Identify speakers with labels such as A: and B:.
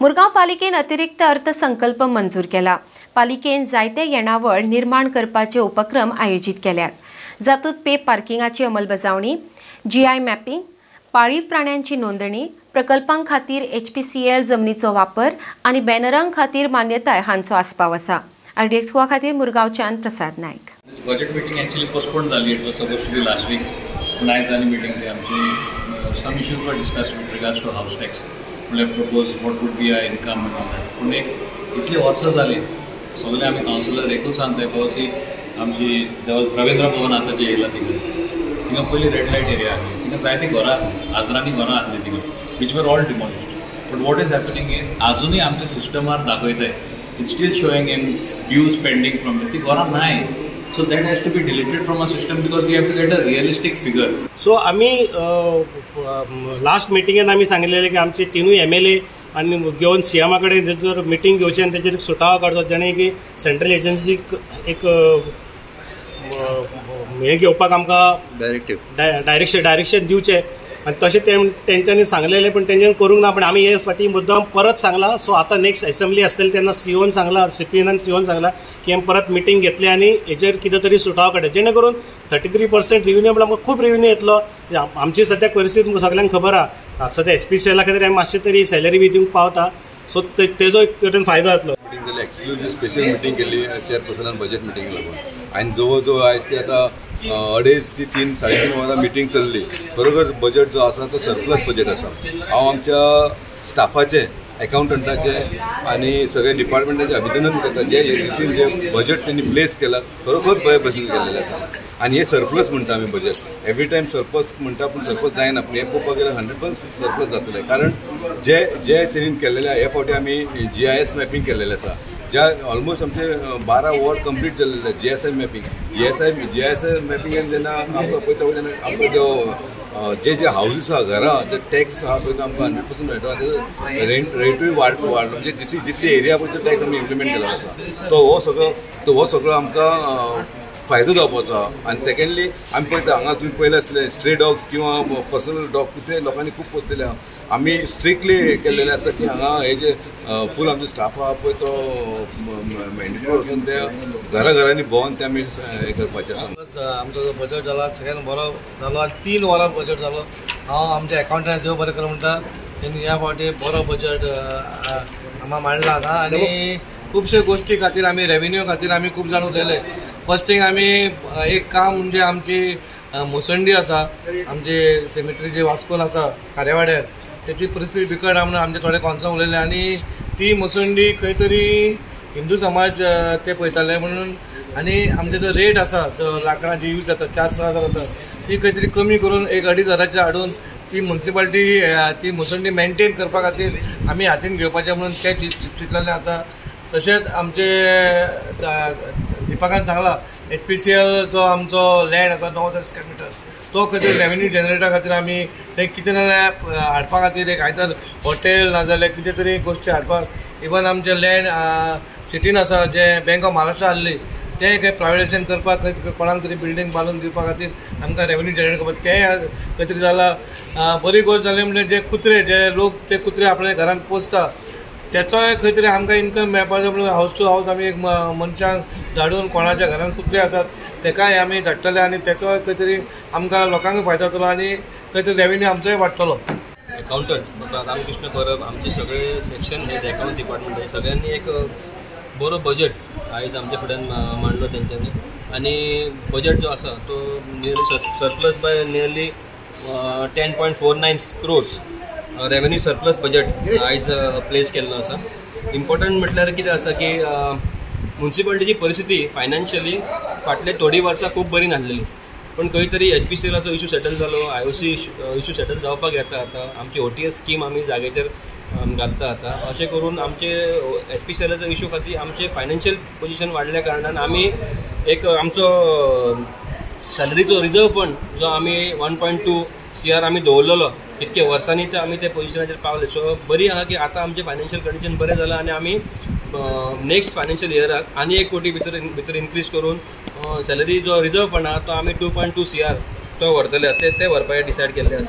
A: मुरगांव पालिकेन अतिरिक्त अर्थसंकल्प मंजूर केला। पालिकेन जायते येणावळ निर्माण करपाचे उपक्रम आयोजित केल्यात, जातूंत पे पार्किंगाची अंमलबजावणी, जीआय मॅपिंग, पाळीव प्राण्यांची नोंदणी, प्रकल्पां खातीर HPCL जमनीचो वापर आनी बॅनरां खातीर मान्यताय हांचो आस्पाव आसा। RDX गोवा खातीर मुरगांवच्यान Prasad Naik.
B: Budget meeting actually postpone जाली। It was suppose to be last week. नाही जाली मीटिंग ते आमची सम इश्यूज वर discussed with regards to house tax. म्हणजे propose what would be our income पूण इतली वर्सां जाली सगळे आमी कावन्सिलर एकूच सांगताय की आमची रवींद्र भवन आतां जे येयला थिंगा पयलीं रेड लायट एरिया आसली, थिंगा जायतीं घरां आसली, आजरांनी घरां आसली थिंगा which were all demolished. But what is happening is आजुनूय आमच्या सिस्टमार दाखयताय it's still showing in dues pending from ती घरां नाय। So that has to be deleted from our system because we have to get a realistic figure.
C: So आम्ही last मिटिंगेन आम्ही सांगितलेले की आमचे तीनूय MLA आणि घेऊन सीएमाकडे जर मिटिंग घेवची आणि त्याचेर सुटावो काडचो, जेणे की सेंट्रल एजन्सीक एक हे घेवपाक आमकां डायरेक्शन दिवचे आणि तसे तेंच्यांनी सांगलेले पण तेंच्यानी करूंक ना। पण आम्ही हे फाटी मुद्दाम परत सांगला। सो आता नेक्स्ट असेंब्ली आसतली तेन्ना सीओन सांगला, CPN सीओन सांगला की आमी परत मिटिंग घेतली आणि हेचेर कितें तरी सुटावो काडया, जेणे करून 33% रिव्हेन्यू आमकां खूप रिव्हेन्यू येतलो। आमची सद्याक परिस्थिती सगळ्यांक खबर आहा, सद्या HPCL खातीर आमी मातशें तरी सॅलरी बी दिवंक पावता, सो तेजो एक तरेन फायदो जातलो।
D: एक्सक्लुझिव्ह स्पेशल मिटिंग केली चेअरपर्सनान बजेट मिटिंग लागून आणि जवळ जवळ आयज ती आता 2.5 ते 3-3.5 वरां मिटिंग चल्ली। खरोखर बजेट जो आसा तो सरप्लस बजेट आसा। हांव आमच्या स्टाफाचे, अकाउंटंटाचे आणि सगळे डिपार्टमेंटाचे अभिनंदन करता जे रितीन जे बजेट त्यांनी प्लेस केला, खरोखर बरे भशेन केलेले आसा। आणि हे सरप्लस म्हणटा आमी बजेट एवरी टायम सरप्लस म्हणटा पण सरप्लस जायना, पण हे पळोवपाक गेल्यार 100% सरप्लस जातले। कारण जे तेणीन केलेले हे फावटी आमी GIS मॅपिंग केलेले आसा, ज्या ऑलमोस्ट आमचे 12 वॉर्ड कंप्लीट जाल्ले GSI मॅपिंग। GSI मॅपिंगान जेन्ना आमकां पळयता तेन्ना आमकां जे हाऊजीस आहा, घरां जे टॅक्स आहा पळय आमकां 100% मेळटा। रेटूय वाडलो, म्हणजे जितली एरिया पळय टॅक्स आमी इम्प्लिमेंट केलो आसा, तो हो सगळो आमकां फायदो जावपाचो। आनी सेकंडली आमी पळयता हांगा तुमी पयले आसले स्ट्रे डॉग्स किंवा पर्सनल डॉग कितें लोकांनी खूब पोसलेले आहा। आमी स्ट्रिक्टली केल्लेले आसा की हांगा हे जे फूल आमचो स्टाफ आहा पळय तो मॅन्डेटरी वचून ते घरांनी भोंवन ते आमी हे करपाचें आसा।
E: आमचो जो बजेट जाला सगळ्यांत बरो जालो आणि 3 वरां बजेट जालो। हांव आमच्या अकाउंटान देव बरें कर म्हणटा, तेणी ह्या फावटी बरो बजेट आम्हाला मांडला हांगा। आनी खुबशे गोष्टी खातीर आमी रेव्हेन्यू खातीर आमी खूब जाण उलयले। फर्स्ट थिंग आमी एक काम म्हणजे आमची मुसंडी आसा, आमचे सेमेट्री वास्कोल आसा कार्यावाड्यार, त्याची परिस्थिती बिकट म्हणून आमचे थोडे कॉन्सर्न उलयले आणि ती मुसंडी खंय तरी हिंदू समाज ते पळयताले म्हणून। आणि आमचे जो रेट आसा जो लाकडांची यूज जाता 4-6 हजार जाता, ती खंय तरी कमी करून 1-2.5 हाडून ती म्युनिसिपालिटी ती मुसंडी मेंटेन करपा खातीर आमी हातीन घेवपाचें म्हणून ते चिंतलेलें आसा। तशेंच आमचे दिपकान सांगला HPCL जो आमचो लँड आसा 9000 स्क्वेअर मिटर, तो खंय तरी रेव्हेन्यू जनरेटा खातीर आमी थंय कितें जाल्यार हाडपा खातीर एक आयतर हॉटेल नाजाल्यार कितें तरी गोश्टी हाडपाक। इवन आमचे लँड सिटीन आसा जे बँक ऑफ महाराष्ट्र आसली ते खंय प्रायवेटायझेशन करपाक खंय कोणाक तरी बिल्डींग बांदून दिवपा खातीर आमकां रेव्हेन्यू जनरेट करपाक ते खंय तरी जाला। बरी गोश्ट जाली म्हणजे जे कुत्रे ते कुत्रे आपल्या घरान पोसता त्याचोय खंय तरी आमकां इन्कम मेळपाचो म्हणून हाऊस टू हाऊस आमी एक मनशांक धाडून कोणाच्या घरान कुत्रे आसात तेकाय आमी धाडटले आणि त्याचोय खंय तरी आमकां लोकांक फायदो जातलो आणि खंय तरी रेव्हेन्यू आमचोय वाडटलो।
F: अकाउंटंट डॉक्टर रामकृष्ण परब आमचे सगळे सेक्शन हे अकाउंट डिपार्टमेंट सगळ्यांनी एक बरो बजेट आयज आमच्या फुड्यान मांडलो तेंच्यांनी। आणि बजेट जो आसा तो nearly surplus bye nearly 10.49 crores revenue surplus budget आयज प्लेस केल्लो आसा। इम्पॉर्टंट म्हटल्यार कितें आसा की म्युनिसिपालिटीची परिस्थिती फायनान्शियली फाटले थोडी वर्सां खूब बरी नासलेली, पण खंय तरी HPCLचो इश्यू सेटल जालो, IOC इश्यू सेटल जावपाक येता। आता आमची OTS स्कीम आमी जाग्याचेर घालता आता, अशें करून आमचे HPCLचो इश्यू खातीर आमचे फायनान्शियल पोजिशन वाडल्या कारणान आमी एक आमचो सॅलरीचो रिजर्व फंड जो आमी 1.2 CR आमी दवरलेलो इतके वर्सांनी तर आमी ते पोजिशनाचेर पावले। सो बरी आहा की आता आमचे फायनान्शियल कंडिशन बरें जालां आणि आमी नेक्स्ट फायनान्शियल इयराक आनी 1 कोटी भितर इन्क्रीज करून सॅलरी जो रिजर्व फंड आहा तो आमी 2.2 CR तो व्हरतले ते व्हरपाचें डिसायड केल्लें आसा।